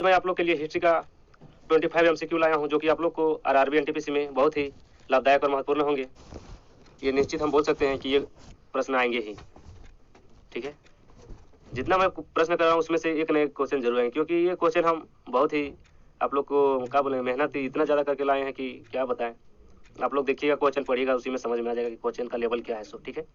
मैं आप लोग के लिए हिस्ट्री का 25 एमसीक्यू लाया हूं, जो कि आप लोग को आरआरबी एनटीपीसी में बहुत ही लाभदायक और महत्वपूर्ण होंगे। ये निश्चित हम बोल सकते हैं कि ये प्रश्न आएंगे ही। ठीक है, जितना मैं प्रश्न कर रहा हूँ उसमें से एक न एक क्वेश्चन जरूर आएंगे, क्योंकि ये क्वेश्चन हम बहुत ही आप लोग को क्या बोले मेहनत इतना ज़्यादा करके लाए हैं कि क्या बताएं। आप लोग देखिएगा, क्वेश्चन पढ़िएगा, उसी में समझ में आ जाएगा कि क्वेश्चन का लेवल क्या है। सो ठीक है,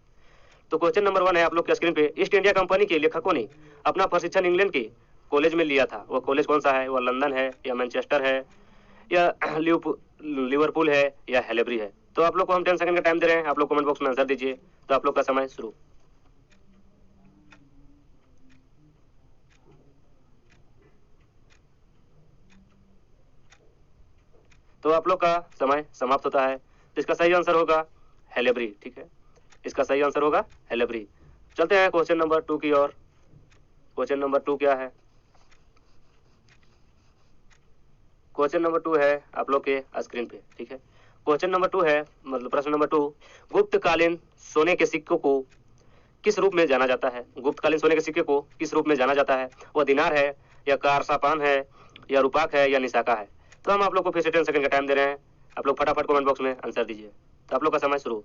तो क्वेश्चन नंबर 1 है आप लोग के स्क्रीन पे। ईस्ट इंडिया कंपनी के लेखकों ने अपना प्रशिक्षण इंग्लैंड के कॉलेज में लिया था। वो कॉलेज कौन सा है? वो लंदन है या मैनचेस्टर है या लिवरपूल है या हेलेब्री है? तो आप लोग को हम 10 सेकंड का टाइम दे रहे हैं, आप लोग कमेंट बॉक्स में आंसर दीजिए। तो आप लोग का समय शुरू। तो आप लोग का समय समाप्त होता है। तो इसका सही आंसर होगा हेलेब्री। ठीक है, इसका सही आंसर होगा हेलेब्री। चलते हैं क्वेश्चन नंबर 2 की ओर। क्वेश्चन नंबर 2 क्या है? क्वेश्चन नंबर 2 है आप लोग के स्क्रीन पे। ठीक है, क्वेश्चन नंबर 2 है, मतलब प्रश्न नंबर 2, गुप्तकालीन सोने के सिक्कों को किस रूप में जाना जाता है? गुप्तकालीन सोने के सिक्के को किस रूप में जाना जाता है? वह दिनार है या कारसापान है या रूपाक है या निशाका है? तो हम आप लोग को फिर से 10 सेकंड का टाइम दे रहे हैं, आप लोग फटाफट कमेंट बॉक्स में आंसर दीजिए। तो आप लोग का समय शुरू।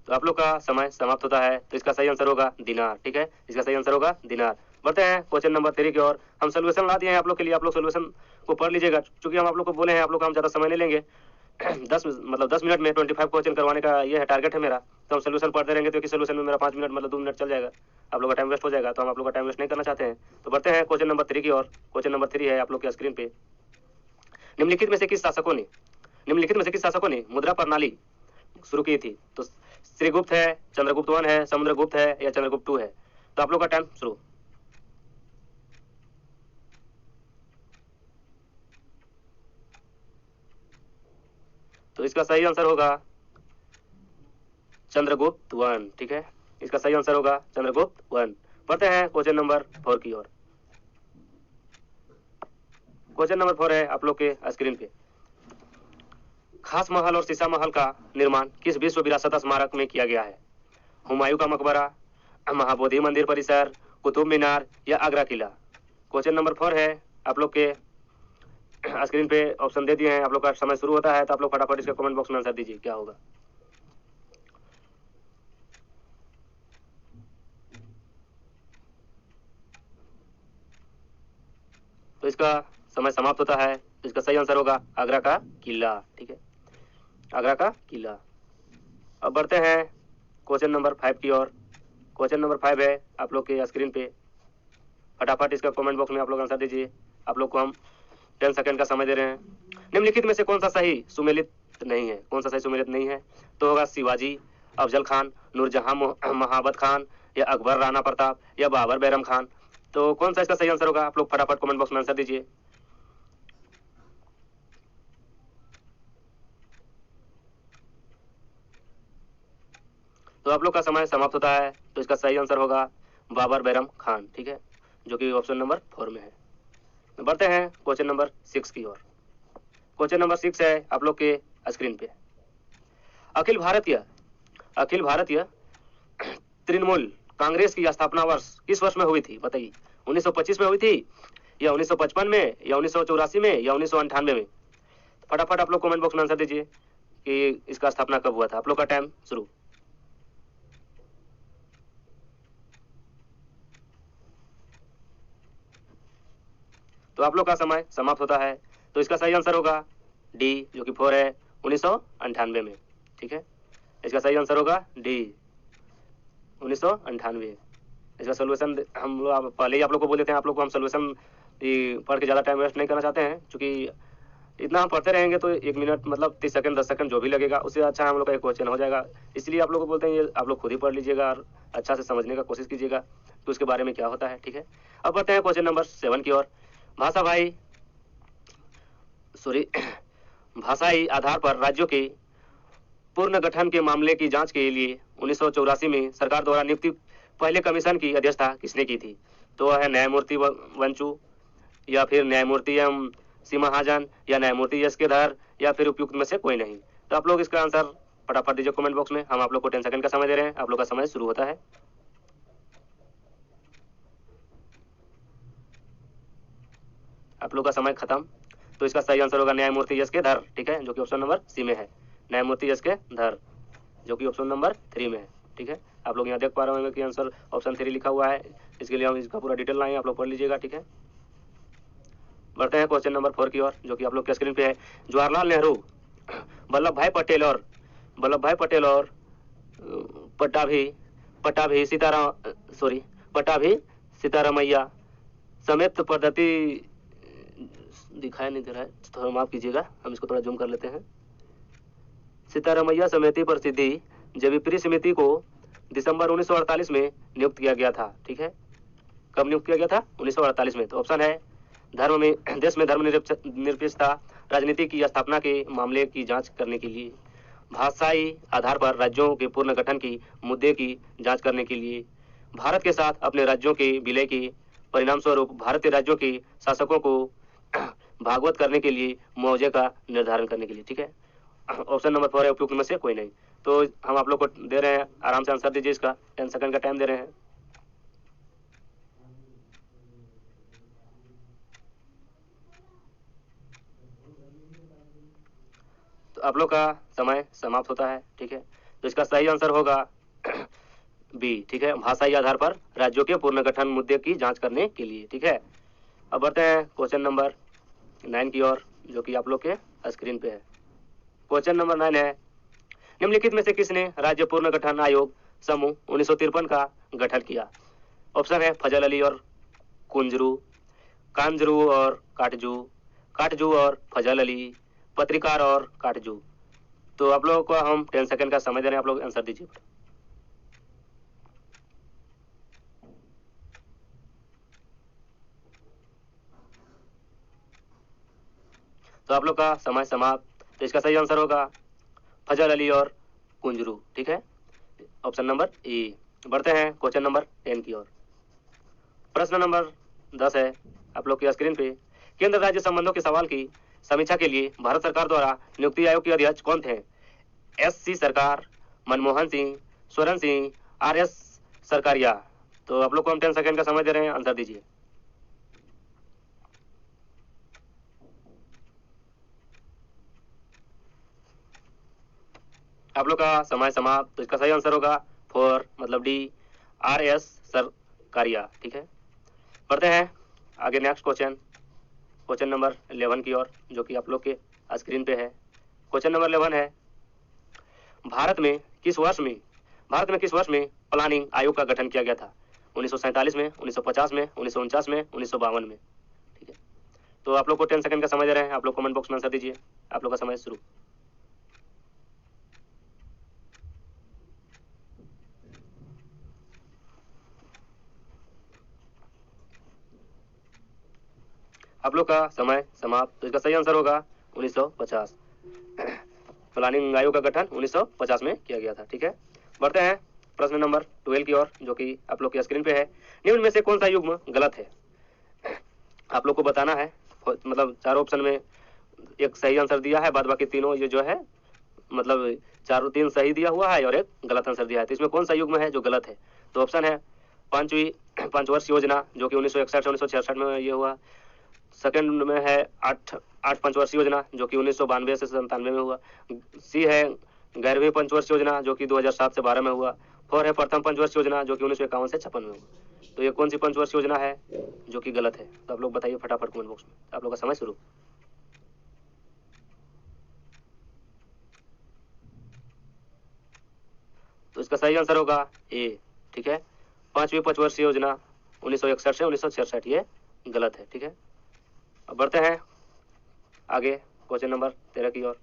तो आप लोग का समय समाप्त होता है। तो इसका सही आंसर होगा दिनार। ठीक है, इसका सही आंसर होगा दिनार। बढ़ते हैं क्वेश्चन नंबर 3 की ओर। हम सोल्यूशन ला दिए हैं आप लोग के लिए, आप लोग सोल्यूशन को पढ़ लीजिएगा। चूंकि हम आप लोग को बोले हैं, आप लोग का हम ज़्यादा समय नहीं लेंगे। 10 मिनट में 25 क्वेश्चन करवाने का ये है टारगेट है मेरा। तो हम सोल्यूशन पढ़ते रहेंगे, तो सोल्यूशन में मेरा 5 मिनट मतलब 2 मिनट चल जाएगा, आप लोग का टाइम वेस्ट हो जाएगा। तो हम आप लोग का टाइम वेस्ट नहीं करना चाहते हैं। तो बढ़ते हैं क्वेश्चन नंबर 3 की ओर। क्वेश्चन नंबर 3 है आप लोग के स्क्रीन पे। निम्नलिखित में से किस शासकों ने मुद्रा प्रणाली शुरू की थी? तो श्रीगुप्त है, चंद्रगुप्त 1 है, समुद्रगुप्त है या चंद्रगुप्त 2 है? तो आप लोग का टाइम शुरू। तो इसका सही आंसर होगा चंद्रगुप्त 1। ठीक है, इसका सही आंसर होगा चंद्रगुप्त 1। पढ़ते हैं क्वेश्चन नंबर 4 की ओर। क्वेश्चन नंबर 4 है आप लोग के स्क्रीन पे। खास महल और शीशा महल का निर्माण किस विश्व विरासत स्मारक में किया गया है? हुमायूं का मकबरा, महाबोधि मंदिर परिसर, कुतुब मीनार या आगरा किला? क्वेश्चन नंबर 4 है आप लोग के स्क्रीन पे, ऑप्शन दे दिए हैं, आप लोग का समय शुरू होता है। तो आप लोग फटाफट इसका कमेंट बॉक्स में आंसर दीजिए, क्या होगा? तो इसका समय समाप्त होता है। तो इसका सही आंसर होगा आगरा का किला। ठीक है, आगरा का किला। अब बढ़ते हैं क्वेश्चन नंबर 5 की ओर। क्वेश्चन नंबर 5 है आप लोग के स्क्रीन पे। फटाफट इसका कमेंट बॉक्स में आप लोग आंसर दीजिए। आप लोग को हम 10 सेकंड का समय दे रहे हैं। निम्नलिखित में से कौन सा सही सुमेलित नहीं है? कौन सा सही सुमेलित नहीं है? तो होगा शिवाजी, अफजल खान, नूरजहां महाबत खान या अकबर राणा प्रताप या बाबर बैरम खान? तो कौन सा इसका सही आंसर होगा? आप लोग फटाफट कमेंट बॉक्स में आंसर दीजिए। तो आप लोग का समय समाप्त होता है। तो इसका सही आंसर होगा बाबर बैरम खान। ठीक है, जो कि ऑप्शन नंबर 4 में है। बढ़ते हैं क्वेश्चन नंबर 6 की ओर। क्वेश्चन नंबर 6 है आप लोग के स्क्रीन पे। अखिल भारतीय तृणमूल कांग्रेस की स्थापना वर्ष किस वर्ष में हुई थी? बताइए, 1925 में हुई थी या 1955 में या 1984 में या 1998 में? फटाफट आप लोग कमेंट बॉक्स में आंसर दीजिए कि इसका स्थापना कब हुआ था। आप लोग का टाइम शुरू। तो आप लोग का समय समाप्त होता है। तो इसका सही आंसर होगा डी, जो कि 4 है, 1998 में। ठीक है, इसका सही आंसर होगा डी, 1998। इसका सोल्यूशन हम लोग पहले ही आप लोग को बोल देते हैं, आप लोग को हम सोल्यूशन पढ़ के ज़्यादा टाइम वेस्ट नहीं करना चाहते हैं। क्योंकि इतना हम पढ़ते रहेंगे तो 1 मिनट मतलब 30 सेकंड 10 सेकंड जो भी लगेगा, उससे अच्छा हम लोग का एक क्वेश्चन हो जाएगा। इसलिए आप लोग को बोलते हैं ये आप लोग खुद ही पढ़ लीजिएगा और अच्छा से समझने का कोशिश कीजिएगा कि उसके बारे में क्या होता है। ठीक है, अब बढ़ते हैं क्वेश्चन नंबर 7 की ओर। भाषाई आधार पर राज्यों के पुनर्गठन के मामले की जांच के लिए 1984 में सरकार द्वारा नियुक्ति पहले कमीशन की अध्यक्षता किसने की थी? तो वह है न्यायमूर्ति वंचू या फिर न्यायमूर्ति एम सी महाजन या न्यायमूर्ति एस के धर या फिर उपयुक्त में से कोई नहीं? तो आप लोग इसका आंसर फटाफट दीजिए कमेंट बॉक्स में। हम आप लोग को 10 सेकंड का समय दे रहे हैं, आप लोग का समय शुरू होता है। आप लोग का समय खत्म। तो इसका सही आंसर होगा न्यायमूर्ति एस के धर, ठीक है, जो कि ऑप्शन नंबर सी में है। न्यायमूर्ति एस के धर, जो कि ऑप्शन नंबर 3 में है, ठीक है। आप लोग यहाँ देख पा रहे होंगे कि आंसर ऑप्शन 3 लिखा हुआ है। इसके लिए हम इसका पूरा डिटेल लाएंगे, आप लोग पढ़ लीजिएगा, ठीक है। बढ़ते हैं क्वेश्चन नंबर 4 की ओर, जो कि आप लोग के स्क्रीन पे है। जवाहरलाल नेहरू, वल्लभ भाई पटेल और पटाभी सीतारामैया समेत पद्धति दिखाई नहीं दे रहा है, थोड़ा माफ कीजिएगा, हम इसको थोड़ा जूम कर लेते हैं। सीतारामैया समिति प्रसिद्धि जबीपुरी समिति को दिसंबर 1948 में नियुक्त किया गया था, ठीक है। कब नियुक्त किया गया था? 1948 में। तो ऑप्शन है धर्म में, देश में धर्मनिरपेक्षता राजनीति की स्थापना के मामले की जांच करने के लिए, भाषाई आधार पर राज्यों के पूर्ण गठन की मुद्दे की जांच करने के लिए, भारत के साथ अपने राज्यों के विलय के परिणाम स्वरूप भारतीय राज्यों के शासकों को भागवत करने के लिए मुआवजे का निर्धारण करने के लिए, ठीक है। ऑप्शन नंबर 4 है उपयुक्त में से कोई नहीं। तो हम आप लोग को दे रहे हैं, आराम से आंसर दीजिए, इसका 10 सेकंड का टाइम दे रहे हैं। तो आप लोग का समय समाप्त होता है, ठीक है। तो इसका सही आंसर होगा बी, ठीक है, भाषाई आधार पर राज्यों के पूर्ण गठन मुद्दे की जांच करने के लिए, ठीक है। अब बढ़ते हैं क्वेश्चन नंबर 9 की ओर, जो कि आप लोग के स्क्रीन पे है। क्वेश्चन नंबर 9 है, निम्नलिखित में से किसने राज्य पूर्ण गठन आयोग समूह 1953 का गठन किया? ऑप्शन है फजल अली और कुंजरू, कांजरू और काटजू और फजल अली, पत्रिकार और काटजू। तो आप लोगों को हम 10 सेकंड का समय दे रहे हैं, आप लोग आंसर दीजिए। तो आप लोग का समय समाप्त। तो इसका सही आंसर होगा फजल अली और कुंजरू, ठीक है, ऑप्शन नंबर ए। बढ़ते हैं क्वेश्चन नंबर 10 की ओर। प्रश्न नंबर 10 है आप लोग की स्क्रीन पे। केंद्र राज्य संबंधों के सवाल की समीक्षा के लिए भारत सरकार द्वारा नियुक्ति आयोग के अध्यक्ष कौन थे? एस.सी. सरकार, मनमोहन सिंह, स्वरण सिंह, आर.एस. सरकारिया। तो आप लोग को हम 10 सेकंड का समय दे रहे हैं, आंसर दीजिए। आप लोग का समय समाप्त। तो इसका सही आंसर होगा 4, मतलब डी, आर.एस. सरकारिया, ठीक है। बढ़ते हैं आगे नेक्स्ट क्वेश्चन नंबर 11 की ओर, जो कि आप लोग के स्क्रीन पे है। क्वेश्चन नंबर 11 है, भारत में किस वर्ष में प्लानिंग आयोग का गठन किया गया था? 1947 में, 1950 में, 1949 में, 1952 में, ठीक है। तो आप लोग को 10 सेकंड का समय दे रहे हैं, आप लोग कमेंट बॉक्स में आंसर दीजिए। आप लोग का समय शुरू। आप लोग का समय समाप्त। तो इसका सही आंसर होगा 1950। प्लानिंग आयोग का गठन 1950 में किया गया था, ठीक है। बढ़ते हैं प्रश्न नंबर 12 की ओर, जो कि आप लोग की स्क्रीन पे है। निम्न में से कौन सा युग्म गलत है? आप लोग को बताना है, मतलब 4 ऑप्शन में एक सही आंसर दिया है, बाद बाकी तीनों ये जो है मतलब 3 सही दिया हुआ है और एक गलत आंसर दिया है। तो इसमें कौन सा युग्म है जो गलत है? तो ऑप्शन है पंचवर्ष योजना, जो कि 1961 से 1966 में ये हुआ। सेकंड में है 8 पंचवर्षीय योजना, जो कि 1992 से 97 में हुआ। सी है 11वीं पंचवर्षीय योजना, जो कि 2007 से 12 में हुआ। 4 है प्रथम पंचवर्षीय योजना, जो कि 1951 से 56 में हुआ। तो ये कौन सी पंचवर्षीय योजना है जो कि गलत है? तो आप लोग बताइए फटाफट कमेंट बॉक्स में। आप लोग का समय शुरू। तो इसका सही आंसर होगा ए, ठीक है, 5वीं पंचवर्षीय योजना 1961 से 1966, ये गलत है, ठीक है। अब बढ़ते हैं आगे क्वेश्चन नंबर 13 की ओर।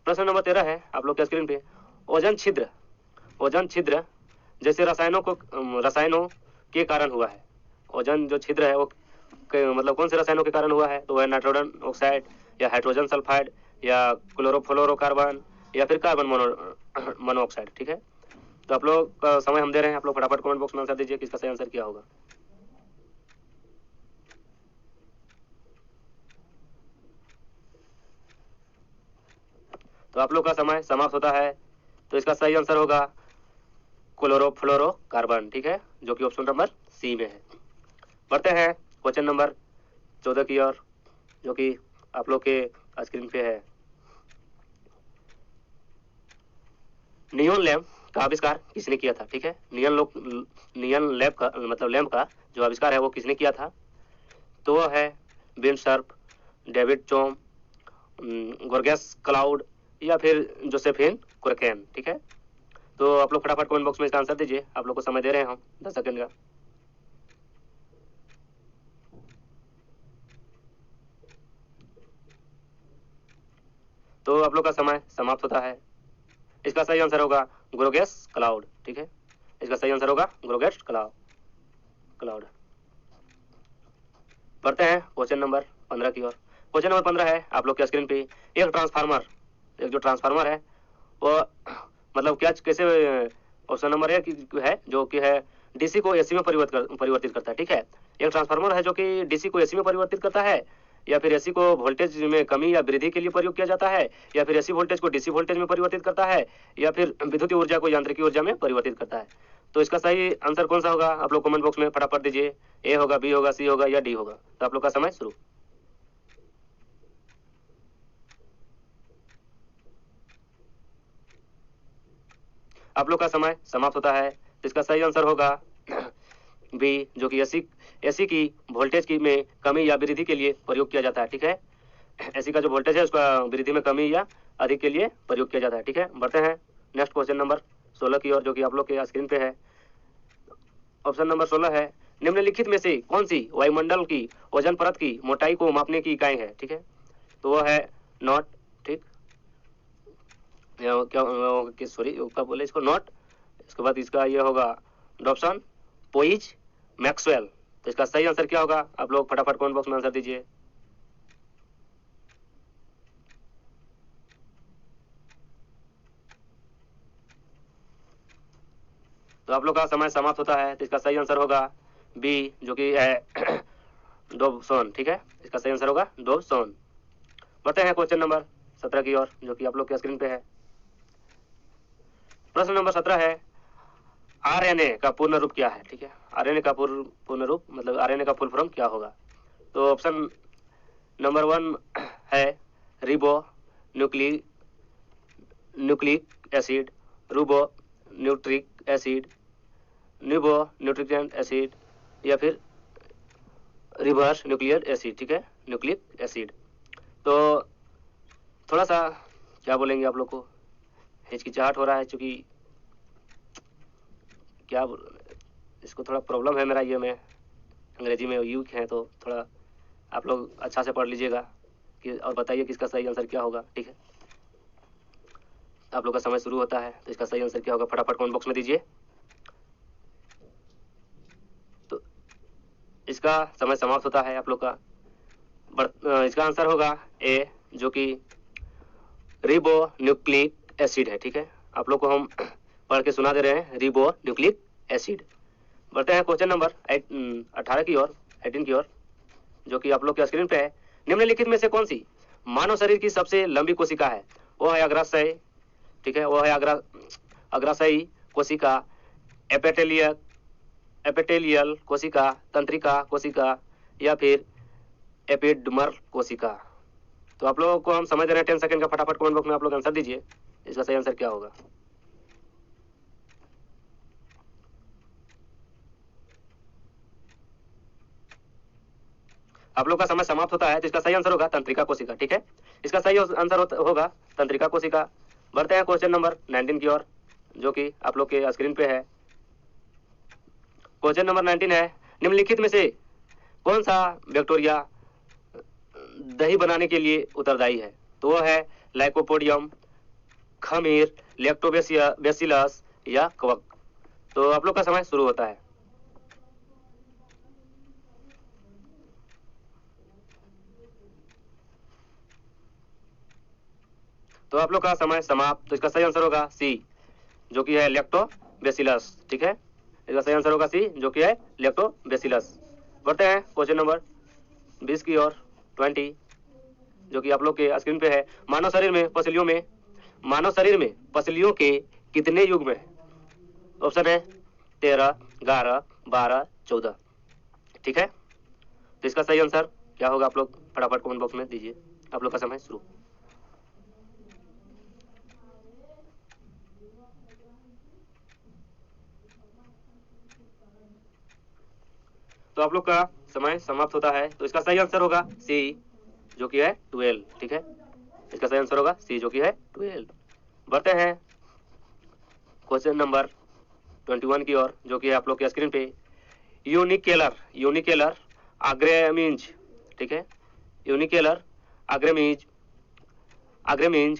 प्रश्न नंबर 13 है आप लोग के स्क्रीन पे। ओजोन छिद्र जैसे रसायनों के कारण हुआ है। ओजोन जो छिद्र है वो मतलब कौन से रसायनों के कारण हुआ है? तो वह नाइट्रोजन ऑक्साइड या हाइड्रोजन सल्फाइड या क्लोरोफ्लोरोकार्बन या फिर कार्बन मोनोऑक्साइड, ठीक है। तो आप लोग का समय हम दे रहे हैं, आप लोग फटाफट कमेंट बॉक्स में आंसर दीजिए किसका सही आंसर क्या होगा। तो आप लोग का समय समाप्त होता है। तो इसका सही आंसर होगा क्लोरोफ्लोरोकार्बन, ठीक है, जो कि ऑप्शन नंबर सी में है। बढ़ते हैं क्वेश्चन नंबर 14 की ओर, जो कि आप लोग के स्क्रीन पे है। नियॉन लैम्प का आविष्कार किसने किया था? ठीक है, नियॉन लैम्प का मतलब लैम्प का जो आविष्कार है वो किसने किया था? तो वह है बिन सर्प, डेविड चोम, गोर्गेस क्लाउड या फिर जोसेफिन कुरकेन, ठीक है। तो आप लोग फटाफट कमेंट बॉक्स में इसका आंसर दीजिए, आप लोग को समय दे रहे हैं हम 10 सेकंड का। तो आप लोग का समय समाप्त होता है। इसका सही आंसर होगा ग्रोगेस क्लाउड, ठीक है, इसका सही आंसर होगा ग्रोगेस क्लाउड। बढ़ते हैं क्वेश्चन नंबर 15 की ओर। क्वेश्चन नंबर 15 है आप लोग के स्क्रीन पे, एक जो ट्रांसफार्मर है वो मतलब क्या कैसे ऑप्शन नंबर है जो कि है डीसी को एसी में परिवर्तित करता है, ठीक है। एक ट्रांसफार्मर है जो कि डीसी को एसी में परिवर्तित करता है, या फिर एसी को वोल्टेज में कमी या वृद्धि के लिए प्रयोग किया जाता है, या फिर एसी वोल्टेज को डीसी वोल्टेज में परिवर्तित करता है, या फिर विद्युत ऊर्जा को यांत्रिकी ऊर्जा में परिवर्तित करता है। तो इसका सही आंसर कौन सा होगा? आप लोग कमेंट बॉक्स में फटाफट दीजिए, ए होगा, बी होगा, सी होगा या डी होगा। तो आप लोग का समय शुरू। आप लोग का समय समाप्त होता है। तो इसका सही आंसर होगा बी, जो कि एसी की वोल्टेज की में कमी या वृद्धि के लिए प्रयोग किया जाता है, ठीक है। एसी का जो वोल्टेज है उसका वृद्धि में कमी या अधिक के लिए प्रयोग किया जाता है, ठीक है। बढ़ते हैं नेक्स्ट क्वेश्चन नंबर 16 की ओर, जो कि आप लोग के स्क्रीन पे है। ऑप्शन नंबर 16 है, निम्नलिखित में से कौन सी वायुमंडल की ओजोन परत की मोटाई को मापने की इकाई है? ठीक है, तो वो है नॉट, ठीक, क्या सॉरी क्या बोले इसको, नॉट। इसके बाद इसका ये होगा डॉप्सन, पोइज, मैक्सवेल। तो इसका सही आंसर क्या होगा? आप लोग फटाफट कमेंट बॉक्स में आंसर दीजिए। तो आप लोग का समय समाप्त होता है। तो इसका सही आंसर होगा बी, जो कि है डोबसोन, ठीक है, इसका सही आंसर होगा डोबसोन। बढ़ते हैं क्वेश्चन नंबर 17 की ओर, जो कि आप लोग के स्क्रीन पे है। प्रश्न नंबर 17 है, आरएनए का पूर्ण रूप क्या है? ठीक है, आरएनए का पूर्ण रूप मतलब आरएनए का फुल फॉर्म क्या होगा? तो ऑप्शन नंबर 1 है रिबो न्यूक्लिक एसिड, रूबो न्यूट्रिक एसिड, न्यूबो न्यूट्रिक एसिड, या फिर रिवर्स न्यूक्लियर एसिड, ठीक है, न्यूक्लिक एसिड। तो थोड़ा सा क्या बोलेंगे आप लोग को, हिचकिचाहट हो रहा है, चूंकि क्या इसको थोड़ा प्रॉब्लम है मेरा, ये मैं अंग्रेजी में यूक है, तो थोड़ा आप लोग अच्छा से पढ़ लीजिएगा कि और बताइए कि इसका सही आंसर क्या होगा, ठीक है। आप लोग का समय शुरू होता है। तो इसका सही आंसर क्या होगा फटाफट कमेंट बॉक्स में दीजिए। तो इसका समय समाप्त होता है आप लोग का। इसका आंसर होगा ए, जो कि रिबो न्यूक्लिक एसिड है, ठीक है। आप लोग को हम पढ़ के सुना दे रहे हैं, रिबो न्यूक्लिक एसिड। बढ़ते हैं क्वेश्चन नंबर 18 की ओर, 18 की ओर, जो कि आप लोग के स्क्रीन पे है। निम्नलिखित में से कौन सी मानव शरीर की सबसे लंबी कोशिका है? वो है अग्राशय, ठीक है, वो है अग्राशयी कोशिका, एपिथेलियल कोशिका, तंत्रिका कोशिका, या फिर एपिडर्मल कोशिका। तो आप लोगों को हम समझ रहे हैं 10 सेकंड का, फटाफट कमेंट बॉक्स में आप लोग आंसर दीजिए, इसका सही आंसर क्या होगा। आप लोग का समय समाप्त होता है। तो इसका सही आंसर होगा तंत्रिका कोशिका, ठीक है, इसका सही आंसर होगा तंत्रिका कोशिका। बढ़ते हैं क्वेश्चन नंबर 19 की ओर, जो कि आप लोग के स्क्रीन पे है। क्वेश्चन नंबर 19 है, निम्नलिखित में से कौन सा बैक्टीरिया दही बनाने के लिए उत्तरदायी है? तो वो है लाइकोपोडियम, खमीर, लैक्टोबैसिलस या कवक। तो आप लोग का समय शुरू होता है। तो आप लोग का समय समाप्त। तो इसका सही आंसर होगा सी, जो कि है लैक्टोबैसिलस, ठीक है, इसका सही आंसर होगा सी, जो कि है लैक्टोबैसिलस। बढ़ते हैं क्वेश्चन नंबर 20 की ओर, 20, जो कि आप लोग के स्क्रीन पे है। मानव शरीर में पसलियों में मानव शरीर में पसलियों के कितने युग्म है? ऑप्शन है 13, 11, 12, 14। ठीक है, तो इसका सही आंसर क्या होगा आप लोग फटाफट कमेंट बॉक्स में दीजिए। आप लोग का समय शुरू। तो आप लोग का समय समाप्त होता है, तो इसका सही आंसर होगा सी, जो कि है 12। ठीक है, इसका सही आंसर होगा सी, जो कि है 12। बढ़ते हैं क्वेश्चन नंबर 21 की ओर, जो कि आप लोग के स्क्रीन पे। यूनिकेलर आग्रेमीज, ठीक है, यूनिकेलर आग्रेमीज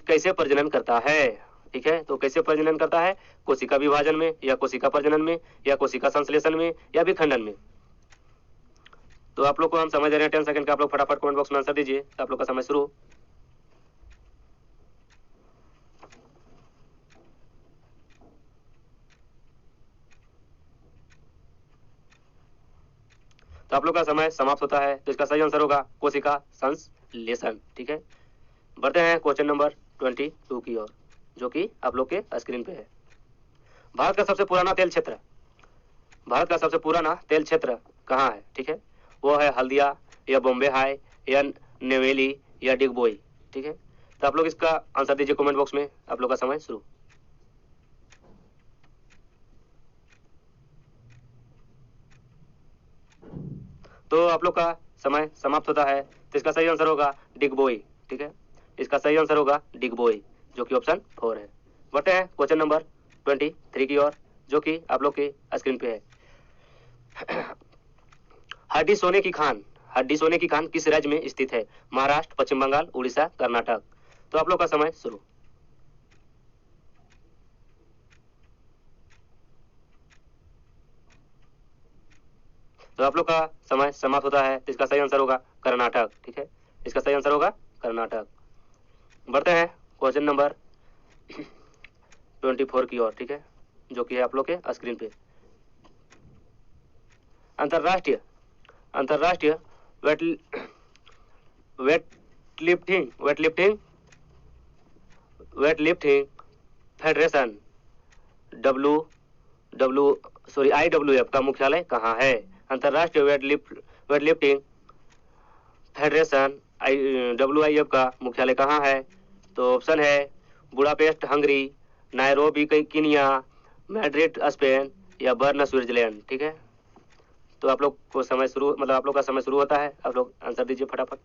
कैसे प्रजनन करता है? ठीक है, तो कैसे प्रजनन करता है? कोशिका विभाजन में, या कोशिका प्रजनन में, या कोशिका संश्लेषण में, या विखंडन में? तो आप लोग को हम समझ रहे हैं 10 सेकंड का। आप लोग फटाफट कमेंट बॉक्स में आंसर दीजिए। तो आप लोग का समय शुरू। तो आप लोग का समय समाप्त होता है, तो इसका सही आंसर होगा कोशिका संश्लेषण। ठीक है, बढ़ते हैं क्वेश्चन नंबर 22 की ओर, जो कि आप लोग के स्क्रीन पे है। भारत का सबसे पुराना तेल क्षेत्र कहाँ है? ठीक है, वो है हल्दिया, या बॉम्बे हाई, या नेवेली, या डिगबोई। ठीक है, तो आप लोग इसका आंसर दीजिए कमेंट बॉक्स में। आप लोग का समय शुरू। तो आप लोग का समय समाप्त होता है, तो इसका सही आंसर होगा डिगबोई। ठीक है, इसका सही आंसर होगा डिगबोई, जो कि ऑप्शन 4 है। बढ़ते हैं क्वेश्चन नंबर 23 की ओर, जो कि आप लोग के स्क्रीन पे है। हड्डी सोने की खान किस राज्य में स्थित है? महाराष्ट्र, पश्चिम बंगाल, उड़ीसा, कर्नाटक? तो आप लोग का समय शुरू। तो आप लोग का समय समाप्त होता है, तो इसका सही आंसर होगा कर्नाटक। ठीक है, इसका सही आंसर होगा कर्नाटक। बढ़ते हैं क्वेश्चन नंबर 24 की ओर, ठीक है, जो कि है आप लोग के स्क्रीन पे। अंतरराष्ट्रीय वेटलिफ्टिंग फेडरेशन IWF का मुख्यालय कहाँ है? अंतरराष्ट्रीय वेटलिफ्टिंग फेडरेशन WIF का मुख्यालय कहाँ है? तो ऑप्शन है Budapest Hungary, Nairobi Kenya, Madrid Spain, या बर्न स्विट्जरलैंड। ठीक है, तो आप लोग को समय शुरू, मतलब आप लोग का समय शुरू होता है। आप लोग आंसर दीजिए फटाफट।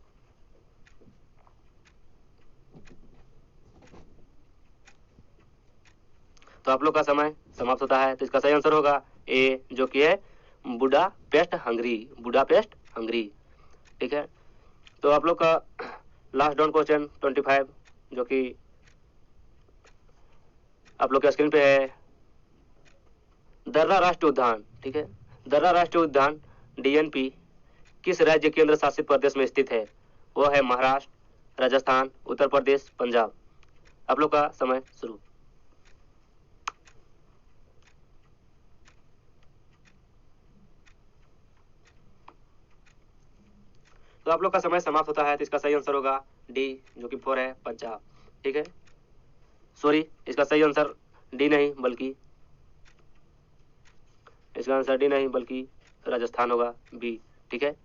तो आप लोग का समय समाप्त होता है, तो इसका सही आंसर होगा ए, जो कि है बुडापेस्ट हंगरी। ठीक है, तो आप लोग का लास्ट डाउन क्वेश्चन 25, जो कि आप लोग के स्क्रीन पे है। दर्रा राष्ट्रीय उद्यान, ठीक है, दर्रा राष्ट्रीय उद्यान DNP किस राज्य केंद्र शासित प्रदेश में स्थित है? वह है महाराष्ट्र, राजस्थान, उत्तर प्रदेश, पंजाब? आप लोग का समय शुरू। तो आप लोग का समय समाप्त होता है, तो इसका सही आंसर होगा डी, जो कि 4 है, पंजाब। ठीक है, सॉरी, इसका सही आंसर डी नहीं, बल्कि इसका आंसर डी नहीं बल्कि राजस्थान होगा, बी। ठीक है,